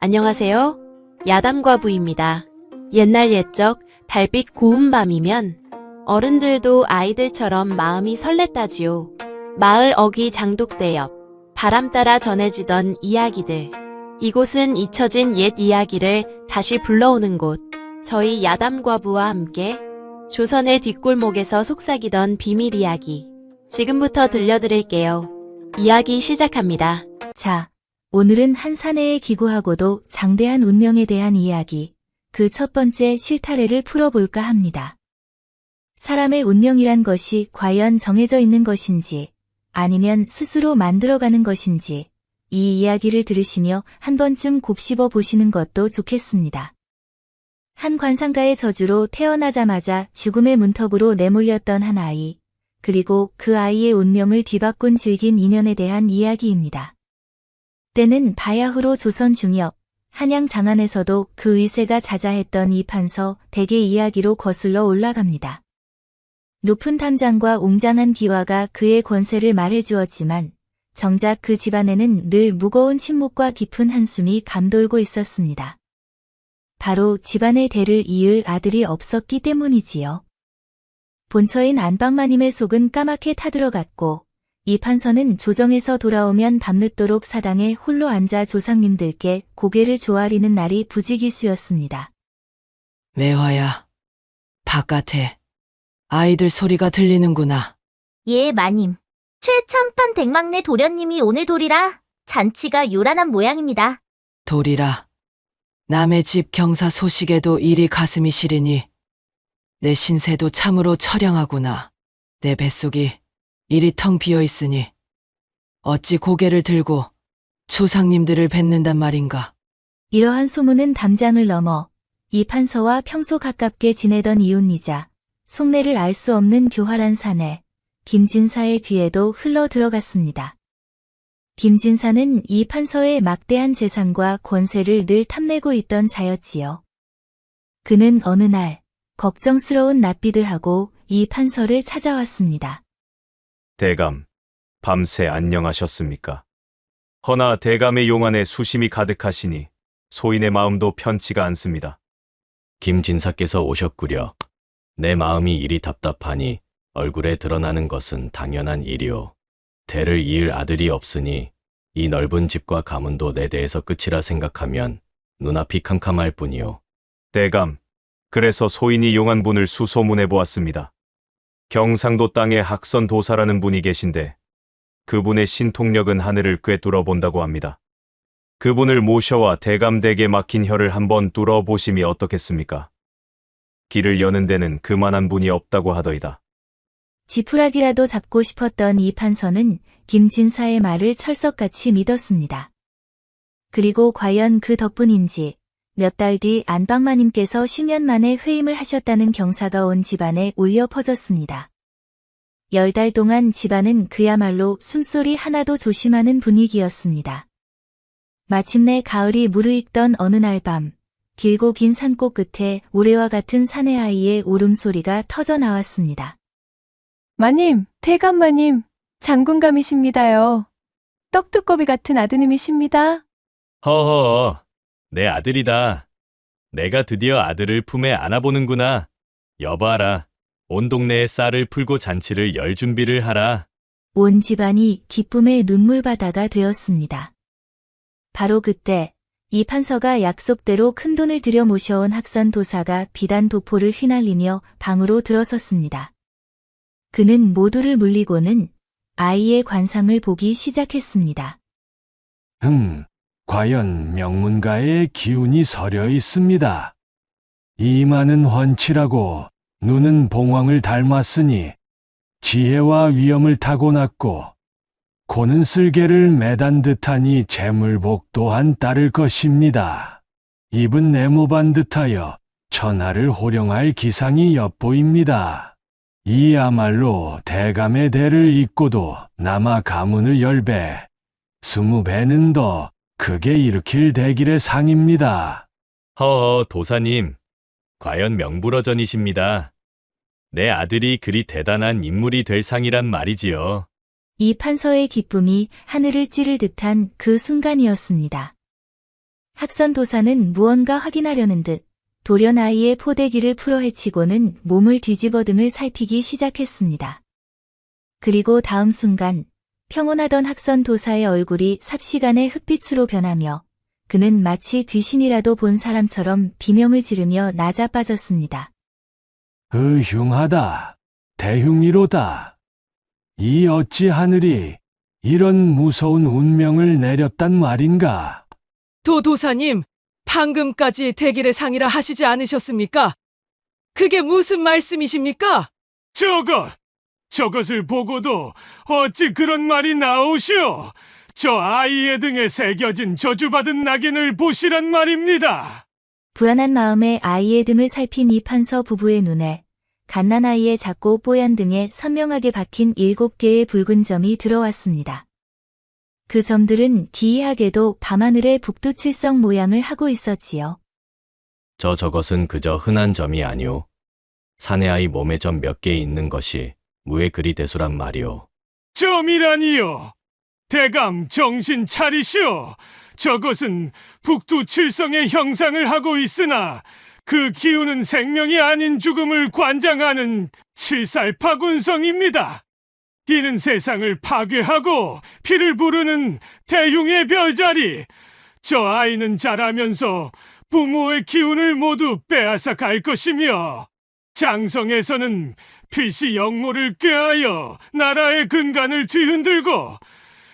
안녕하세요. 야담과부입니다. 옛날 옛적 달빛 고운 밤이면 어른들도 아이들처럼 마음이 설렜다지요. 마을 어귀 장독대 옆 바람 따라 전해지던 이야기들. 이곳은 잊혀진 옛 이야기를 다시 불러오는 곳. 저희 야담과부와 함께 조선의 뒷골목에서 속삭이던 비밀 이야기. 지금부터 들려드릴게요. 이야기 시작합니다. 자, 오늘은 한 사내에 기구하고도 장대한 운명에 대한 이야기, 그 첫 번째 실타래를 풀어볼까 합니다. 사람의 운명이란 것이 과연 정해져 있는 것인지, 아니면 스스로 만들어가는 것인지, 이 이야기를 들으시며 한 번쯤 곱씹어 보시는 것도 좋겠습니다. 한 관상가의 저주로 태어나자마자 죽음의 문턱으로 내몰렸던 한 아이, 그리고 그 아이의 운명을 뒤바꾼 질긴 인연에 대한 이야기입니다. 때는 바야흐로 조선 중엽, 한양 장안에서도 그 위세가 자자했던 이 판서 대개 이야기로 거슬러 올라갑니다. 높은 탐장과 웅장한 기와가 그의 권세를 말해주었지만 정작 그 집안에는 늘 무거운 침묵과 깊은 한숨이 감돌고 있었습니다. 바로 집안의 대를 이을 아들이 없었기 때문이지요. 본처인 안방마님의 속은 까맣게 타들어갔고 이 판서는 조정에서 돌아오면 밤늦도록 사당에 홀로 앉아 조상님들께 고개를 조아리는 날이 부지기수였습니다. 매화야, 바깥에 아이들 소리가 들리는구나. 예, 마님. 최참판 댁막내 도련님이 오늘 돌이라 잔치가 요란한 모양입니다. 돌이라, 남의 집 경사 소식에도 이리 가슴이 시리니 내 신세도 참으로 처량하구나. 내 뱃속이 이리 텅 비어있으니 어찌 고개를 들고 조상님들을 뵙는단 말인가. 이러한 소문은 담장을 넘어 이 판서와 평소 가깝게 지내던 이웃이자 속내를 알 수 없는 교활한 사내 김진사의 귀에도 흘러 들어갔습니다. 김진사는 이 판서의 막대한 재산과 권세를 늘 탐내고 있던 자였지요. 그는 어느 날 걱정스러운 낯빛을 하고 이 판서를 찾아왔습니다. 대감, 밤새 안녕하셨습니까? 허나 대감의 용안에 수심이 가득하시니 소인의 마음도 편치가 않습니다. 김진사께서 오셨구려. 내 마음이 이리 답답하니 얼굴에 드러나는 것은 당연한 일이오. 대를 이을 아들이 없으니 이 넓은 집과 가문도 내 대에서 끝이라 생각하면 눈앞이 캄캄할 뿐이오. 대감, 그래서 소인이 용안분을 수소문해 보았습니다. 경상도 땅에 학선 도사라는 분이 계신데 그분의 신통력은 하늘을 꿰뚫어 본다고 합니다. 그분을 모셔와 대감댁에 막힌 혀를 한번 뚫어보심이 어떻겠습니까? 길을 여는 데는 그만한 분이 없다고 하더이다. 지푸라기라도 잡고 싶었던 이 판서는 김진사의 말을 철석같이 믿었습니다. 그리고 과연 그 덕분인지 몇 달 뒤 안방마님께서 10년 만에 회임을 하셨다는 경사가 온 집안에 울려 퍼졌습니다. 10달 동안 집안은 그야말로 숨소리 하나도 조심하는 분위기였습니다. 마침내 가을이 무르익던 어느 날 밤, 길고 긴 산골 끝에 우레와 같은 사내 아이의 울음소리가 터져 나왔습니다. 마님, 대감마님, 장군감이십니다요. 떡두꺼비 같은 아드님이십니다. 허허, 내 아들이다. 내가 드디어 아들을 품에 안아보는구나. 여봐라, 온 동네에 쌀을 풀고 잔치를 열 준비를 하라. 온 집안이 기쁨의 눈물바다가 되었습니다. 바로 그때 이 판서가 약속대로 큰돈을 들여 모셔온 학선 도사가 비단 도포를 휘날리며 방으로 들어섰습니다. 그는 모두를 물리고는 아이의 관상을 보기 시작했습니다. 과연 명문가의 기운이 서려 있습니다. 이마는 훤칠하고 눈은 봉황을 닮았으니 지혜와 위엄을 타고났고 코는 쓸개를 매단 듯하니 재물복 또한 따를 것입니다. 입은 네모반 듯하여 천하를 호령할 기상이 엿보입니다. 이야말로 대감의 대를 잇고도 남아 가문을 10배, 20배는 더 크게 일으킬 대길의 상입니다. 허허, 도사님. 과연 명불허전이십니다. 내 아들이 그리 대단한 인물이 될 상이란 말이지요. 이 판서의 기쁨이 하늘을 찌를 듯한 그 순간이었습니다. 학선 도사는 무언가 확인하려는 듯 돌연 아이의 포대기를 풀어 헤치고는 몸을 뒤집어 등을 살피기 시작했습니다. 그리고 다음 순간 평온하던 학선 도사의 얼굴이 삽시간에 흑빛으로 변하며 그는 마치 귀신이라도 본 사람처럼 비명을 지르며 나자빠졌습니다. 흉하다. 대흉이로다. 이 어찌 하늘이 이런 무서운 운명을 내렸단 말인가? 도도사님, 방금까지 대길의 상이라 하시지 않으셨습니까? 그게 무슨 말씀이십니까? 저것을 보고도 어찌 그런 말이 나오시오? 저 아이의 등에 새겨진 저주받은 낙인을 보시란 말입니다. 불안한 마음에 아이의 등을 살핀 이 판서 부부의 눈에 갓난아이의 작고 뽀얀 등에 선명하게 박힌 7개의 붉은 점이 들어왔습니다. 그 점들은 기이하게도 밤하늘의 북두칠성 모양을 하고 있었지요. 저것은 그저 흔한 점이 아니오. 사내 아이 몸에 점 몇 개 있는 것이 무에 그리 대수란 말이오. 점이라니요. 대감 정신 차리시오. 저것은 북두칠성의 형상을 하고 있으나 그 기운은 생명이 아닌 죽음을 관장하는 칠살파군성입니다. 이는 세상을 파괴하고 피를 부르는 대흉의 별자리. 저 아이는 자라면서 부모의 기운을 모두 빼앗아 갈 것이며 장성에서는 필시 영모를 꾀하여 나라의 근간을 뒤흔들고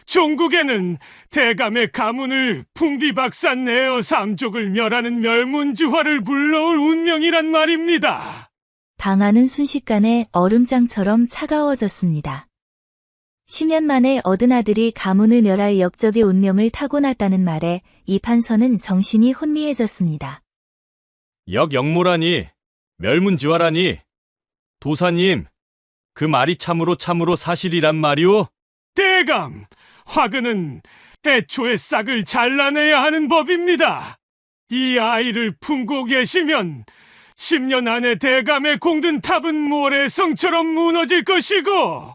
종국에는 대감의 가문을 풍비박산 내어 삼족을 멸하는 멸문지화를 불러올 운명이란 말입니다. 방 안은 순식간에 얼음장처럼 차가워졌습니다. 10년 만에 얻은 아들이 가문을 멸할 역적의 운명을 타고났다는 말에 이 판서는 정신이 혼미해졌습니다. 역영모라니, 멸문지화라니. 도사님, 그 말이 참으로 사실이란 말이오? 대감, 화근은 애초에 싹을 잘라내야 하는 법입니다. 이 아이를 품고 계시면 10년 안에 대감의 공든 탑은 모래성처럼 무너질 것이고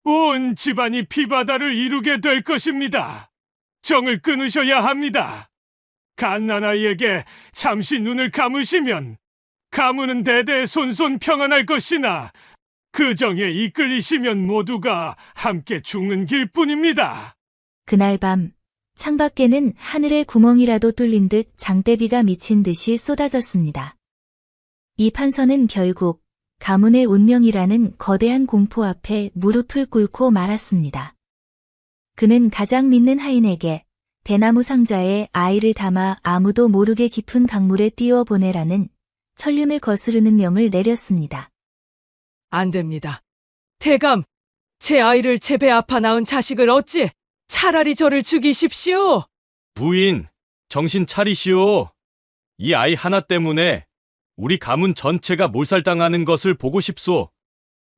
온 집안이 피바다를 이루게 될 것입니다. 정을 끊으셔야 합니다. 갓난아이에게 잠시 눈을 감으시면 가문은 대대 손손 평안할 것이나 그 정에 이끌리시면 모두가 함께 죽는 길뿐입니다. 그날 밤 창밖에는 하늘의 구멍이라도 뚫린 듯 장대비가 미친 듯이 쏟아졌습니다. 이 판서는 결국 가문의 운명이라는 거대한 공포 앞에 무릎을 꿇고 말았습니다. 그는 가장 믿는 하인에게 대나무 상자에 아이를 담아 아무도 모르게 깊은 강물에 띄워 보내라는 천륜을 거스르는 명을 내렸습니다. 안 됩니다. 대감, 제 아이를 제 배 아파 낳은 자식을 어찌 차라리 저를 죽이십시오. 부인, 정신 차리시오. 이 아이 하나 때문에 우리 가문 전체가 몰살당하는 것을 보고 싶소.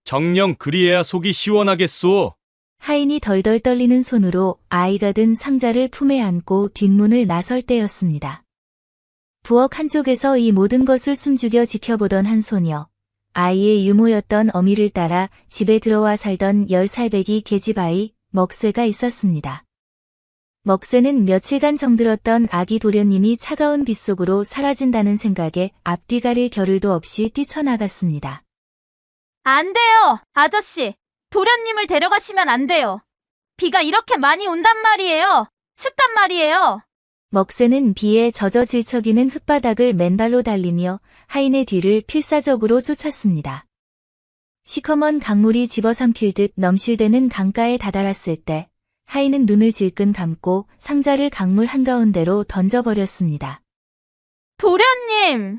정녕 그리해야 속이 시원하겠소. 하인이 덜덜 떨리는 손으로 아이가 든 상자를 품에 안고 뒷문을 나설 때였습니다. 부엌 한쪽에서 이 모든 것을 숨죽여 지켜보던 한 소녀, 아이의 유모였던 어미를 따라 집에 들어와 살던 10살배기 계집아이 먹쇠가 있었습니다. 먹쇠는 며칠간 정들었던 아기 도련님이 차가운 빗속으로 사라진다는 생각에 앞뒤 가릴 겨를도 없이 뛰쳐나갔습니다. 안 돼요, 아저씨. 도련님을 데려가시면 안 돼요. 비가 이렇게 많이 온단 말이에요. 춥단 말이에요. 먹쇠는 비에 젖어 질척이는 흙바닥을 맨발로 달리며 하인의 뒤를 필사적으로 쫓았습니다. 시커먼 강물이 집어삼킬 듯 넘실대는 강가에 다다랐을 때 하인은 눈을 질끈 감고 상자를 강물 한가운데로 던져버렸습니다. 도련님!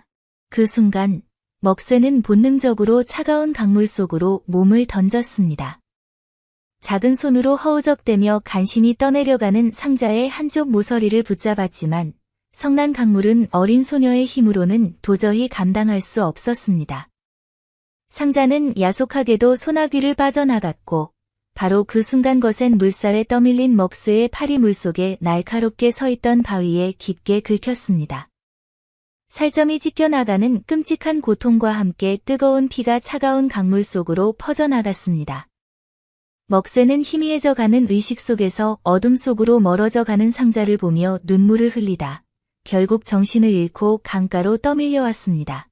그 순간 먹쇠는 본능적으로 차가운 강물 속으로 몸을 던졌습니다. 작은 손으로 허우적대며 간신히 떠내려가는 상자의 한쪽 모서리를 붙잡았지만 성난 강물은 어린 소녀의 힘으로는 도저히 감당할 수 없었습니다. 상자는 야속하게도 소나귀를 빠져나갔고 바로 그 순간 거센 물살에 떠밀린 먹쇠의 팔이 물속에 날카롭게 서있던 바위에 깊게 긁혔습니다. 살점이 찢겨나가는 끔찍한 고통과 함께 뜨거운 피가 차가운 강물 속으로 퍼져나갔습니다. 먹쇠는 희미해져가는 의식 속에서 어둠 속으로 멀어져가는 상자를 보며 눈물을 흘리다 결국 정신을 잃고 강가로 떠밀려왔습니다.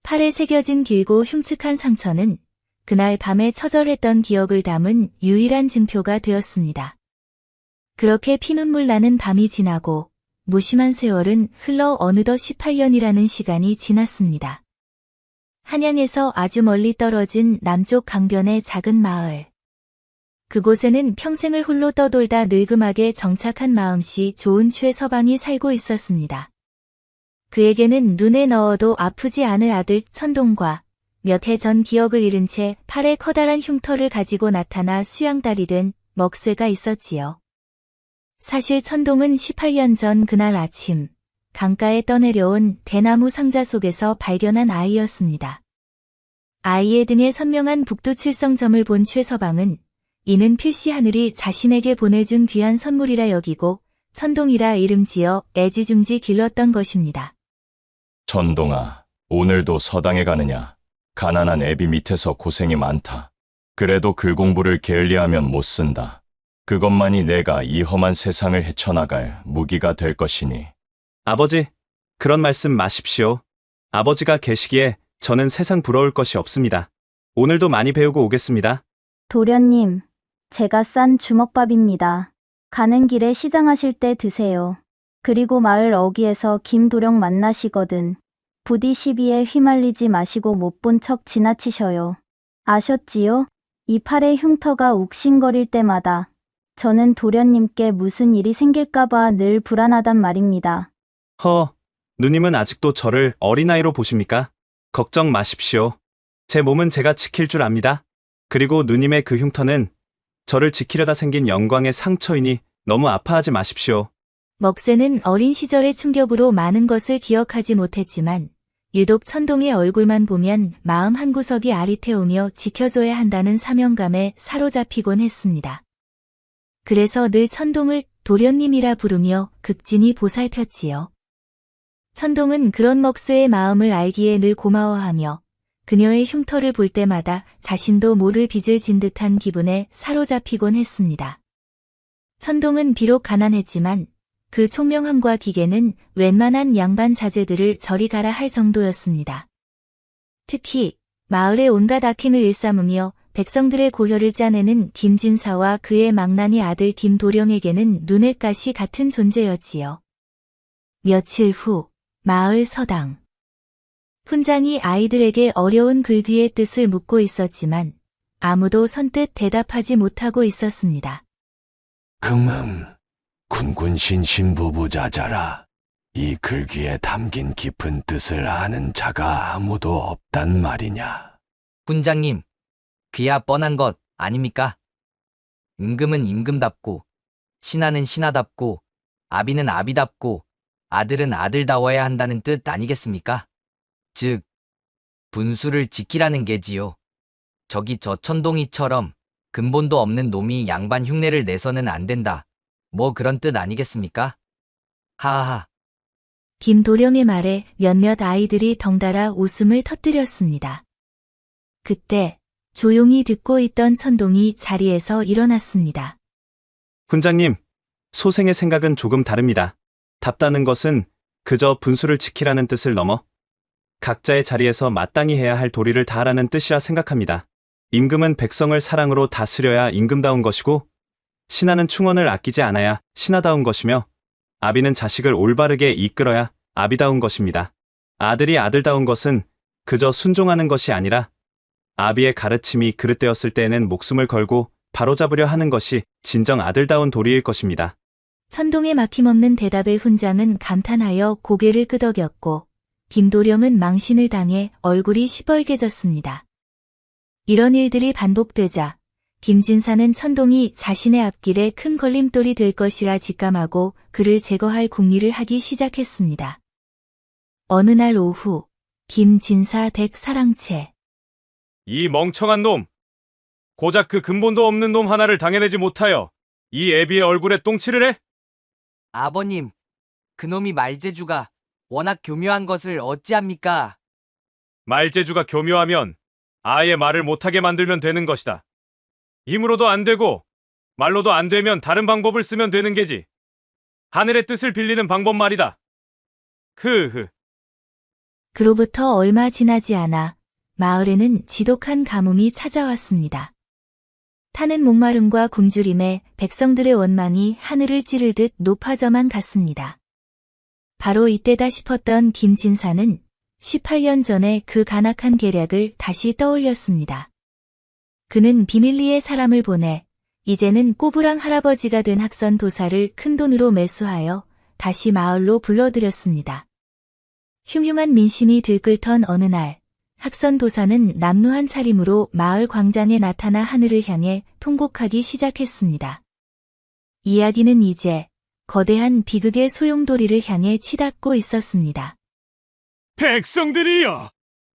팔에 새겨진 길고 흉측한 상처는 그날 밤에 처절했던 기억을 담은 유일한 증표가 되었습니다. 그렇게 피눈물 나는 밤이 지나고 무심한 세월은 흘러 어느덧 18년이라는 시간이 지났습니다. 한양에서 아주 멀리 떨어진 남쪽 강변의 작은 마을. 그곳에는 평생을 홀로 떠돌다 늙음하게 정착한 마음씨 좋은 최서방이 살고 있었습니다. 그에게는 눈에 넣어도 아프지 않을 아들 천동과 몇 해 전 기억을 잃은 채 팔에 커다란 흉터를 가지고 나타나 수양딸이 된 먹쇠가 있었지요. 사실 천동은 18년 전 그날 아침 강가에 떠내려온 대나무 상자 속에서 발견한 아이였습니다. 아이의 등에 선명한 북두칠성점을 본 최서방은 이는 필시 하늘이 자신에게 보내준 귀한 선물이라 여기고 천동이라 이름 지어 애지중지 길렀던 것입니다. 천동아, 오늘도 서당에 가느냐? 가난한 애비 밑에서 고생이 많다. 그래도 글 공부를 게을리하면 못 쓴다. 그것만이 내가 이 험한 세상을 헤쳐나갈 무기가 될 것이니. 아버지, 그런 말씀 마십시오. 아버지가 계시기에 저는 세상 부러울 것이 없습니다. 오늘도 많이 배우고 오겠습니다. 도련님, 제가 싼 주먹밥입니다. 가는 길에 시장하실 때 드세요. 그리고 마을 어귀에서 김도령 만나시거든 부디 시비에 휘말리지 마시고 못 본 척 지나치셔요. 아셨지요? 이 팔의 흉터가 욱신거릴 때마다 저는 도련님께 무슨 일이 생길까봐 늘 불안하단 말입니다. 누님은 아직도 저를 어린아이로 보십니까? 걱정 마십시오. 제 몸은 제가 지킬 줄 압니다. 그리고 누님의 그 흉터는 저를 지키려다 생긴 영광의 상처이니 너무 아파하지 마십시오. 먹쇠는 어린 시절의 충격으로 많은 것을 기억하지 못했지만 유독 천동의 얼굴만 보면 마음 한구석이 아릿해오며 지켜줘야 한다는 사명감에 사로잡히곤 했습니다. 그래서 늘 천동을 도련님이라 부르며 극진히 보살폈지요. 천동은 그런 먹쇠의 마음을 알기에 늘 고마워하며 그녀의 흉터를 볼 때마다 자신도 모를 빚을 진 듯한 기분에 사로잡히곤 했습니다. 천동은 비록 가난했지만 그 총명함과 기계는 웬만한 양반 자제들을 저리 가라 할 정도였습니다. 특히 마을의 온갖 악행을 일삼으며 백성들의 고혈을 짜내는 김진사와 그의 망나니 아들 김도령에게는 눈의 가시 같은 존재였지요. 며칠 후 마을 서당. 훈장이 아이들에게 어려운 글귀의 뜻을 묻고 있었지만 아무도 선뜻 대답하지 못하고 있었습니다. 금음, 군군신 신부부자자라. 이 글귀에 담긴 깊은 뜻을 아는 자가 아무도 없단 말이냐. 훈장님, 그야 뻔한 것 아닙니까? 임금은 임금답고, 신하는 신하답고, 아비는 아비답고, 아들은 아들다워야 한다는 뜻 아니겠습니까? 즉, 분수를 지키라는 게지요. 저기 저 천동이처럼 근본도 없는 놈이 양반 흉내를 내서는 안 된다. 뭐 그런 뜻 아니겠습니까? 하하하. 김도령의 말에 몇몇 아이들이 덩달아 웃음을 터뜨렸습니다. 그때 조용히 듣고 있던 천동이 자리에서 일어났습니다. 훈장님, 소생의 생각은 조금 다릅니다. 답다는 것은 그저 분수를 지키라는 뜻을 넘어 각자의 자리에서 마땅히 해야 할 도리를 다하라는 뜻이라 생각합니다. 임금은 백성을 사랑으로 다스려야 임금다운 것이고 신하는 충원을 아끼지 않아야 신하다운 것이며 아비는 자식을 올바르게 이끌어야 아비다운 것입니다. 아들이 아들다운 것은 그저 순종하는 것이 아니라 아비의 가르침이 그릇되었을 때에는 목숨을 걸고 바로잡으려 하는 것이 진정 아들다운 도리일 것입니다. 천동의 막힘없는 대답에 훈장은 감탄하여 고개를 끄덕였고 김도령은 망신을 당해 얼굴이 시뻘개졌습니다. 이런 일들이 반복되자 김진사는 천동이 자신의 앞길에 큰 걸림돌이 될 것이라 직감하고 그를 제거할 궁리를 하기 시작했습니다. 어느 날 오후 김진사 댁 사랑채. 이 멍청한 놈! 고작 그 근본도 없는 놈 하나를 당해내지 못하여 이 애비의 얼굴에 똥칠을 해? 아버님, 그놈이 말재주가 워낙 교묘한 것을 어찌합니까? 말재주가 교묘하면 아예 말을 못하게 만들면 되는 것이다. 힘으로도 안 되고 말로도 안 되면 다른 방법을 쓰면 되는 게지. 하늘의 뜻을 빌리는 방법 말이다. 그로부터 얼마 지나지 않아 마을에는 지독한 가뭄이 찾아왔습니다. 타는 목마름과 굶주림에 백성들의 원망이 하늘을 찌르듯 높아져만 갔습니다. 바로 이때다 싶었던 김진사는 18년 전에 그 간악한 계략을 다시 떠올렸습니다. 그는 비밀리에 사람을 보내 이제는 꼬부랑 할아버지가 된 학선 도사를 큰돈으로 매수하여 다시 마을로 불러들였습니다. 흉흉한 민심이 들끓던 어느 날, 학선 도사는 남루한 차림으로 마을 광장에 나타나 하늘을 향해 통곡하기 시작했습니다. 이야기는 이제 거대한 비극의 소용돌이를 향해 치닫고 있었습니다. 백성들이여,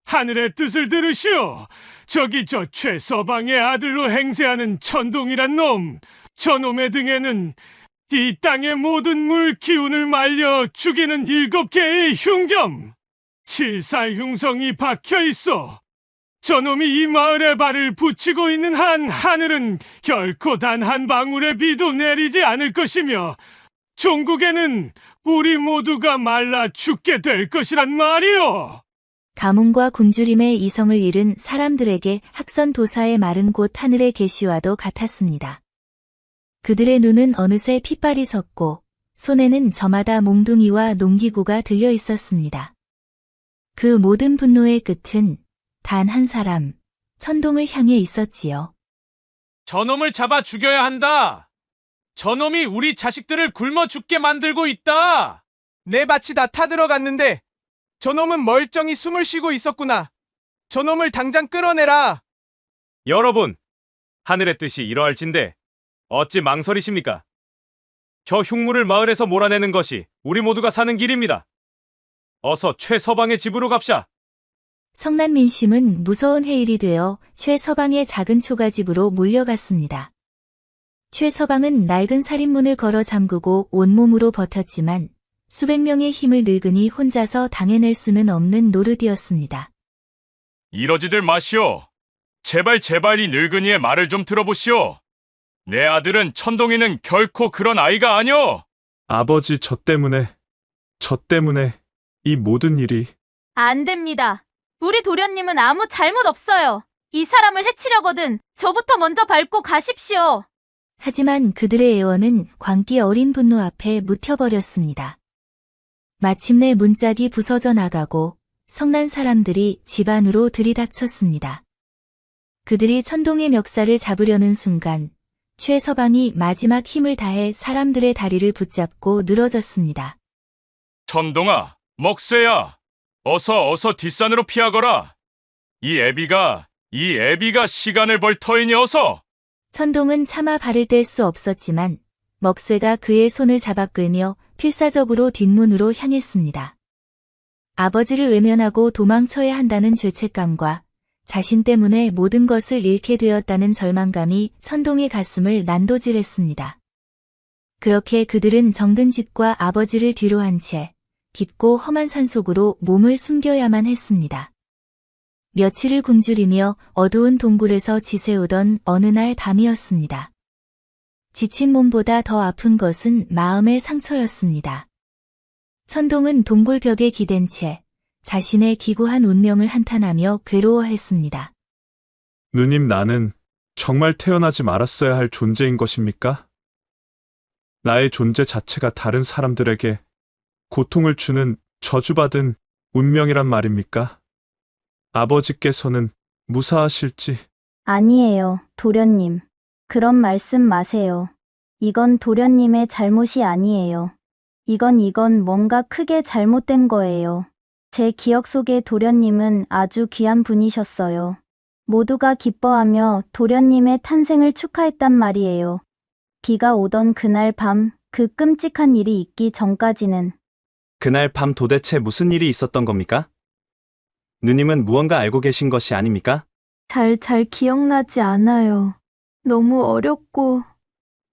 하늘의 뜻을 들으시오. 저기 저 최서방의 아들로 행세하는 천동이란 놈, 저놈의 등에는 이 땅의 모든 물 기운을 말려 죽이는 7개의 흉겸, 7살 흉성이 박혀 있어. 저놈이 이 마을에 발을 붙이고 있는 한 하늘은 결코 단 한 방울의 비도 내리지 않을 것이며 종국에는 우리 모두가 말라 죽게 될 것이란 말이오. 가뭄과 굶주림에 이성을 잃은 사람들에게 학선 도사의 말은 곧 하늘의 계시와도 같았습니다. 그들의 눈은 어느새 핏발이 섰고 손에는 저마다 몽둥이와 농기구가 들려 있었습니다. 그 모든 분노의 끝은 단 한 사람, 천동을 향해 있었지요. 저놈을 잡아 죽여야 한다. 저놈이 우리 자식들을 굶어 죽게 만들고 있다. 내 밭이 다 타들어갔는데 저놈은 멀쩡히 숨을 쉬고 있었구나. 저놈을 당장 끌어내라. 여러분, 하늘의 뜻이 이러할진대 어찌 망설이십니까? 저 흉물을 마을에서 몰아내는 것이 우리 모두가 사는 길입니다. 어서 최서방의 집으로 갑시다. 성난 민심은 무서운 해일이 되어 최서방의 작은 초가집으로 몰려갔습니다. 최서방은 낡은 살인문을 걸어 잠그고 온몸으로 버텼지만 수백 명의 힘을 늙으니 혼자서 당해낼 수는 없는 노릇이었습니다. 이러지들 마시오. 제발 이 늙은이의 말을 좀 들어보시오. 내 아들은 천동이는 결코 그런 아이가 아니오. 아버지, 저 때문에 이 모든 일이. 안 됩니다. 우리 도련님은 아무 잘못 없어요. 이 사람을 해치려거든 저부터 먼저 밟고 가십시오. 하지만 그들의 애원은 광기 어린 분노 앞에 묻혀버렸습니다. 마침내 문짝이 부서져 나가고 성난 사람들이 집 안으로 들이닥쳤습니다. 그들이 천동의 멱살을 잡으려는 순간 최서방이 마지막 힘을 다해 사람들의 다리를 붙잡고 늘어졌습니다. 천동아, 먹새야. 어서 뒷산으로 피하거라. 이 애비가 시간을 벌 터이니 어서. 천동은 차마 발을 뗄 수 없었지만 먹쇠가 그의 손을 잡아 끌며 필사적으로 뒷문으로 향했습니다. 아버지를 외면하고 도망쳐야 한다는 죄책감과 자신 때문에 모든 것을 잃게 되었다는 절망감이 천동의 가슴을 난도질했습니다. 그렇게 그들은 정든 집과 아버지를 뒤로 한 채 깊고 험한 산속으로 몸을 숨겨야만 했습니다. 며칠을 굶주리며 어두운 동굴에서 지새우던 어느 날 밤이었습니다. 지친 몸보다 더 아픈 것은 마음의 상처였습니다. 천동은 동굴 벽에 기댄 채 자신의 기구한 운명을 한탄하며 괴로워했습니다. 누님, 나는 정말 태어나지 말았어야 할 존재인 것입니까? 나의 존재 자체가 다른 사람들에게 고통을 주는 저주받은 운명이란 말입니까? 아버지께서는 무사하실지. 아니에요, 도련님. 그런 말씀 마세요. 이건 도련님의 잘못이 아니에요. 이건 뭔가 크게 잘못된 거예요. 제 기억 속의 도련님은 아주 귀한 분이셨어요. 모두가 기뻐하며 도련님의 탄생을 축하했단 말이에요. 비가 오던 그날 밤, 그 끔찍한 일이 있기 전까지는. 그날 밤 도대체 무슨 일이 있었던 겁니까? 누님은 무언가 알고 계신 것이 아닙니까? 잘 기억나지 않아요. 너무 어렵고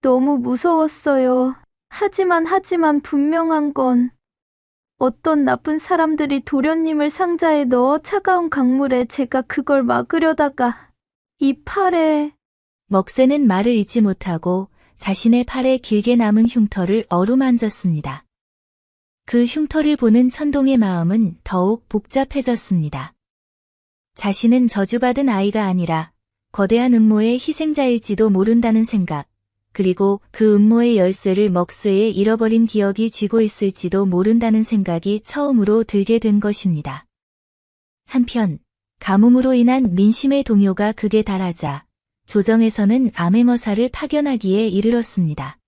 너무 무서웠어요. 하지만 분명한 건 어떤 나쁜 사람들이 도련님을 상자에 넣어 차가운 강물에 제가 그걸 막으려다가 이 팔에. 먹새는 말을 잇지 못하고 자신의 팔에 길게 남은 흉터를 어루만졌습니다. 그 흉터를 보는 천동의 마음은 더욱 복잡해졌습니다. 자신은 저주받은 아이가 아니라 거대한 음모의 희생자일지도 모른다는 생각, 그리고 그 음모의 열쇠를 먹쇠에 잃어버린 기억이 쥐고 있을지도 모른다는 생각이 처음으로 들게 된 것입니다. 한편 가뭄으로 인한 민심의 동요가 극에 달하자 조정에서는 암행어사를 파견하기에 이르렀습니다.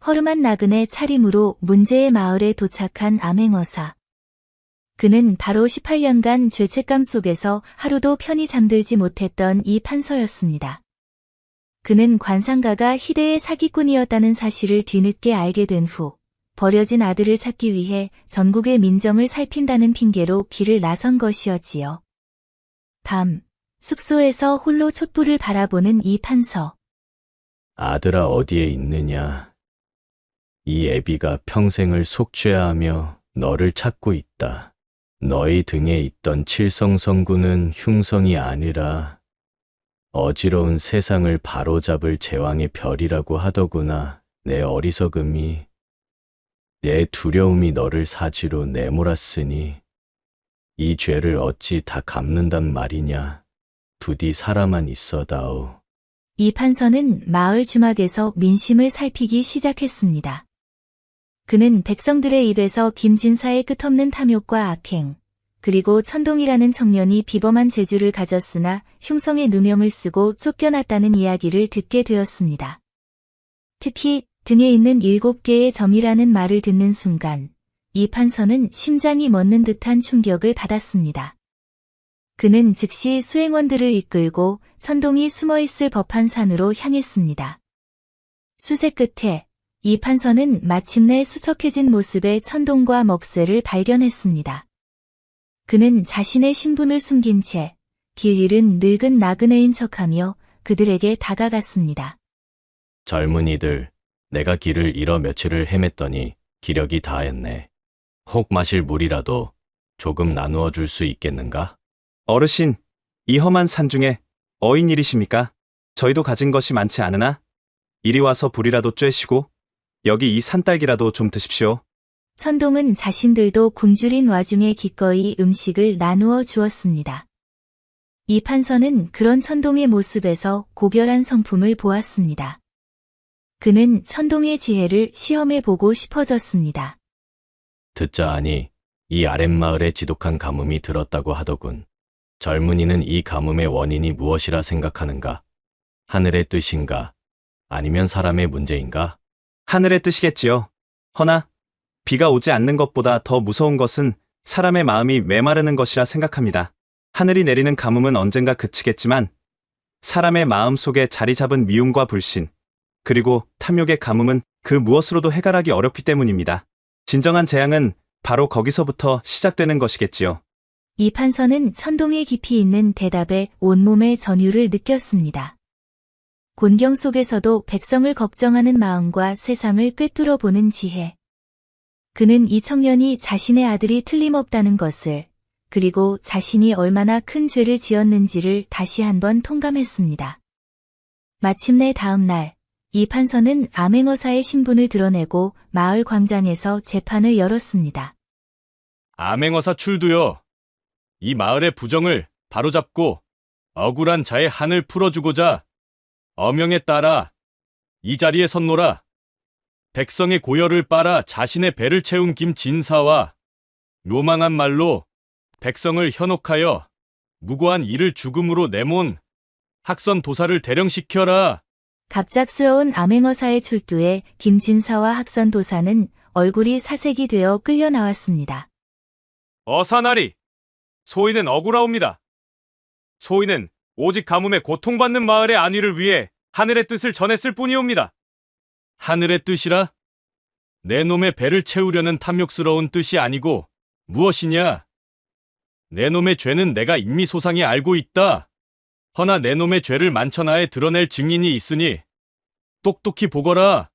허름한 나그네 차림으로 문제의 마을에 도착한 암행어사. 그는 바로 18년간 죄책감 속에서 하루도 편히 잠들지 못했던 이 판서였습니다. 그는 관상가가 희대의 사기꾼이었다는 사실을 뒤늦게 알게 된 후 버려진 아들을 찾기 위해 전국의 민정을 살핀다는 핑계로 길을 나선 것이었지요. 밤, 숙소에서 홀로 촛불을 바라보는 이 판서. 아들아 어디에 있느냐. 이 애비가 평생을 속죄하며 너를 찾고 있다. 너희 등에 있던 칠성성군은 흉성이 아니라 어지러운 세상을 바로잡을 제왕의 별이라고 하더구나. 내 어리석음이, 내 두려움이 너를 사지로 내몰았으니 이 죄를 어찌 다 갚는단 말이냐. 부디 살아만 있어다오. 이 판서는 마을 주막에서 민심을 살피기 시작했습니다. 그는 백성들의 입에서 김진사의 끝없는 탐욕과 악행, 그리고 천동이라는 청년이 비범한 재주를 가졌으나 흉성의 누명을 쓰고 쫓겨났다는 이야기를 듣게 되었습니다. 특히 등에 있는 7개의 점이라는 말을 듣는 순간 이 판서는 심장이 멎는 듯한 충격을 받았습니다. 그는 즉시 수행원들을 이끌고 천동이 숨어있을 법한 산으로 향했습니다. 수색 끝에 이 판서는 마침내 수척해진 모습의 천동과 먹쇠를 발견했습니다. 그는 자신의 신분을 숨긴 채 길 잃은 늙은 나그네인 척하며 그들에게 다가갔습니다. 젊은이들, 내가 길을 잃어 며칠을 헤맸더니 기력이 다했네. 혹 마실 물이라도 조금 나누어 줄 수 있겠는가? 어르신, 이 험한 산 중에 어인일이십니까? 저희도 가진 것이 많지 않으나 이리 와서 불이라도 쬐시고 여기 이 산딸기라도 좀 드십시오. 천동은 자신들도 굶주린 와중에 기꺼이 음식을 나누어 주었습니다. 이 판서는 그런 천동의 모습에서 고결한 성품을 보았습니다. 그는 천동의 지혜를 시험해보고 싶어졌습니다. 듣자 하니 이 아랫마을에 지독한 가뭄이 들었다고 하더군. 젊은이는 이 가뭄의 원인이 무엇이라 생각하는가? 하늘의 뜻인가? 아니면 사람의 문제인가? 하늘의 뜻이겠지요. 허나 비가 오지 않는 것보다 더 무서운 것은 사람의 마음이 메마르는 것이라 생각합니다. 하늘이 내리는 가뭄은 언젠가 그치겠지만 사람의 마음 속에 자리 잡은 미움과 불신, 그리고 탐욕의 가뭄은 그 무엇으로도 해결하기 어렵기 때문입니다. 진정한 재앙은 바로 거기서부터 시작되는 것이겠지요. 이 판서는 천동의 깊이 있는 대답에 온몸의 전율을 느꼈습니다. 곤경 속에서도 백성을 걱정하는 마음과 세상을 꿰뚫어 보는 지혜. 그는 이 청년이 자신의 아들이 틀림없다는 것을, 그리고 자신이 얼마나 큰 죄를 지었는지를 다시 한번 통감했습니다. 마침내 다음 날, 이 판서는 암행어사의 신분을 드러내고 마을 광장에서 재판을 열었습니다. 암행어사 출두요. 이 마을의 부정을 바로잡고 억울한 자의 한을 풀어주고자 어명에 따라 이 자리에 섰노라. 백성의 고열을 빨아 자신의 배를 채운 김진사와 요망한 말로 백성을 현혹하여 무고한 이를 죽음으로 내몬 학선 도사를 대령시켜라. 갑작스러운 암행어사의 출두에 김진사와 학선 도사는 얼굴이 사색이 되어 끌려 나왔습니다. 어사나리, 소인은 억울하옵니다. 소인은 오직 가뭄에 고통받는 마을의 안위를 위해 하늘의 뜻을 전했을 뿐이옵니다. 하늘의 뜻이라? 내 놈의 배를 채우려는 탐욕스러운 뜻이 아니고 무엇이냐? 내 놈의 죄는 내가 이미 소상히 알고 있다. 허나 내 놈의 죄를 만천하에 드러낼 증인이 있으니 똑똑히 보거라.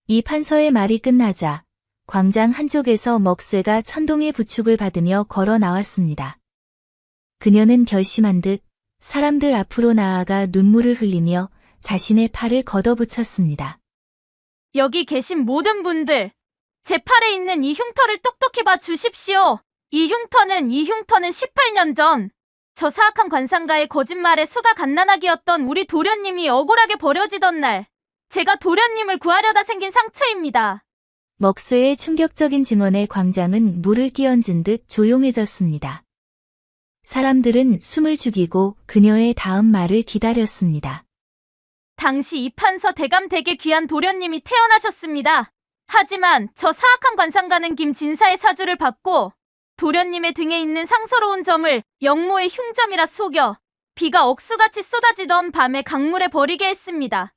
이 판서의 말이 끝나자 광장 한쪽에서 먹쇠가 천동의 부축을 받으며 걸어 나왔습니다. 그녀는 결심한 듯 사람들 앞으로 나아가 눈물을 흘리며 자신의 팔을 걷어붙였습니다. 여기 계신 모든 분들, 제 팔에 있는 이 흉터를 똑똑히 봐 주십시오. 이 흉터는 18년 전 저 사악한 관상가의 거짓말에 수다 갓난아기였던 우리 도련님이 억울하게 버려지던 날 제가 도련님을 구하려다 생긴 상처입니다. 먹수의 충격적인 증언에 광장은 물을 끼얹은 듯 조용해졌습니다. 사람들은 숨을 죽이고 그녀의 다음 말을 기다렸습니다. 당시 이 판서 대감 되게 귀한 도련님이 태어나셨습니다. 하지만 저 사악한 관상가는 김진사의 사주를 받고 도련님의 등에 있는 상서로운 점을 영모의 흉점이라 속여 비가 억수같이 쏟아지던 밤에 강물에 버리게 했습니다.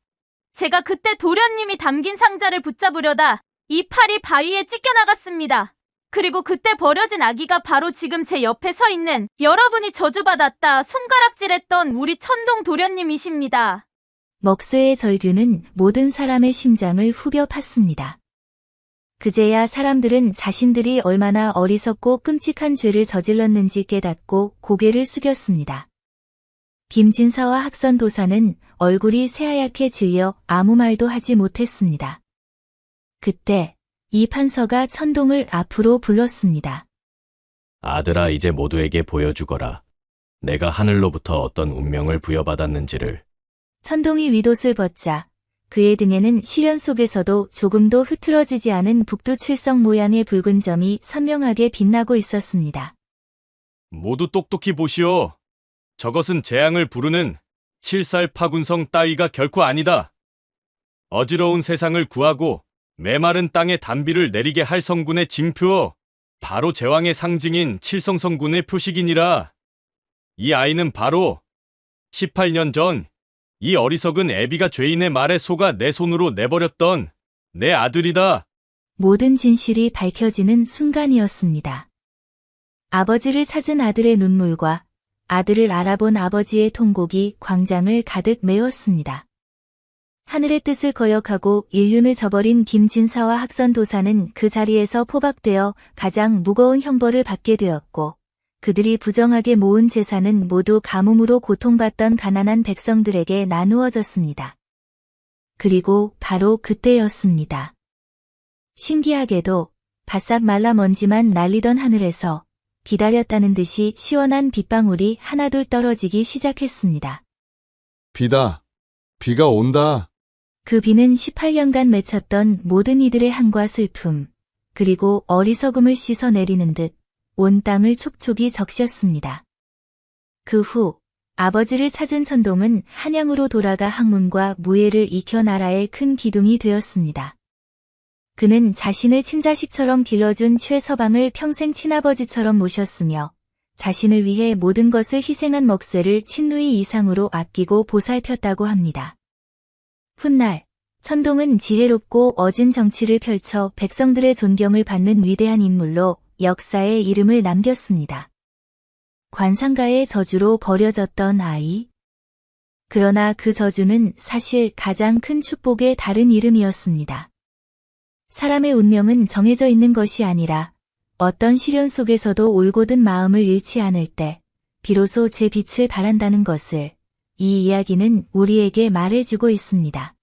제가 그때 도련님이 담긴 상자를 붙잡으려다 이 팔이 바위에 찢겨나갔습니다. 그리고 그때 버려진 아기가 바로 지금 제 옆에 서 있는 여러분이 저주받았다 손가락질했던 우리 천동 도련님이십니다. 먹수의 절규는 모든 사람의 심장을 후벼 팠습니다. 그제야 사람들은 자신들이 얼마나 어리석고 끔찍한 죄를 저질렀는지 깨닫고 고개를 숙였습니다. 김진사와 학선도사는 얼굴이 새하얗게 질려 아무 말도 하지 못했습니다. 그때 이 판서가 천동을 앞으로 불렀습니다. 아들아, 이제 모두에게 보여주거라. 내가 하늘로부터 어떤 운명을 부여받았는지를. 천동이 윗옷을 벗자 그의 등에는 시련 속에서도 조금도 흐트러지지 않은 북두칠성 모양의 붉은 점이 선명하게 빛나고 있었습니다. 모두 똑똑히 보시오. 저것은 재앙을 부르는 칠살파군성 따위가 결코 아니다. 어지러운 세상을 구하고 메마른 땅에 단비를 내리게 할 성군의 징표, 바로 제왕의 상징인 칠성성군의 표식이니라. 이 아이는 바로 18년 전 이 어리석은 애비가 죄인의 말에 속아 내 손으로 내버렸던 내 아들이다. 모든 진실이 밝혀지는 순간이었습니다. 아버지를 찾은 아들의 눈물과 아들을 알아본 아버지의 통곡이 광장을 가득 메웠습니다. 하늘의 뜻을 거역하고 인륜을 저버린 김진사와 학선도사는 그 자리에서 포박되어 가장 무거운 형벌을 받게 되었고 그들이 부정하게 모은 재산은 모두 가뭄으로 고통받던 가난한 백성들에게 나누어졌습니다. 그리고 바로 그때였습니다. 신기하게도 바싹 말라 먼지만 날리던 하늘에서 기다렸다는 듯이 시원한 빗방울이 하나둘 떨어지기 시작했습니다. 비다. 비가 온다. 그 비는 18년간 맺혔던 모든 이들의 한과 슬픔, 그리고 어리석음을 씻어 내리는 듯 온 땅을 촉촉이 적셨습니다. 그 후 아버지를 찾은 천동은 한양으로 돌아가 학문과 무예를 익혀 나라의 큰 기둥이 되었습니다. 그는 자신을 친자식처럼 길러준 최서방을 평생 친아버지처럼 모셨으며 자신을 위해 모든 것을 희생한 먹쇠를 친누이 이상으로 아끼고 보살폈다고 합니다. 훗날 천동은 지혜롭고 어진 정치를 펼쳐 백성들의 존경을 받는 위대한 인물로 역사에 이름을 남겼습니다. 관상가의 저주로 버려졌던 아이. 그러나 그 저주는 사실 가장 큰 축복의 다른 이름이었습니다. 사람의 운명은 정해져 있는 것이 아니라 어떤 시련 속에서도 올곧은 마음을 잃지 않을 때 비로소 제 빛을 발한다는 것을 이 이야기는 우리에게 말해주고 있습니다.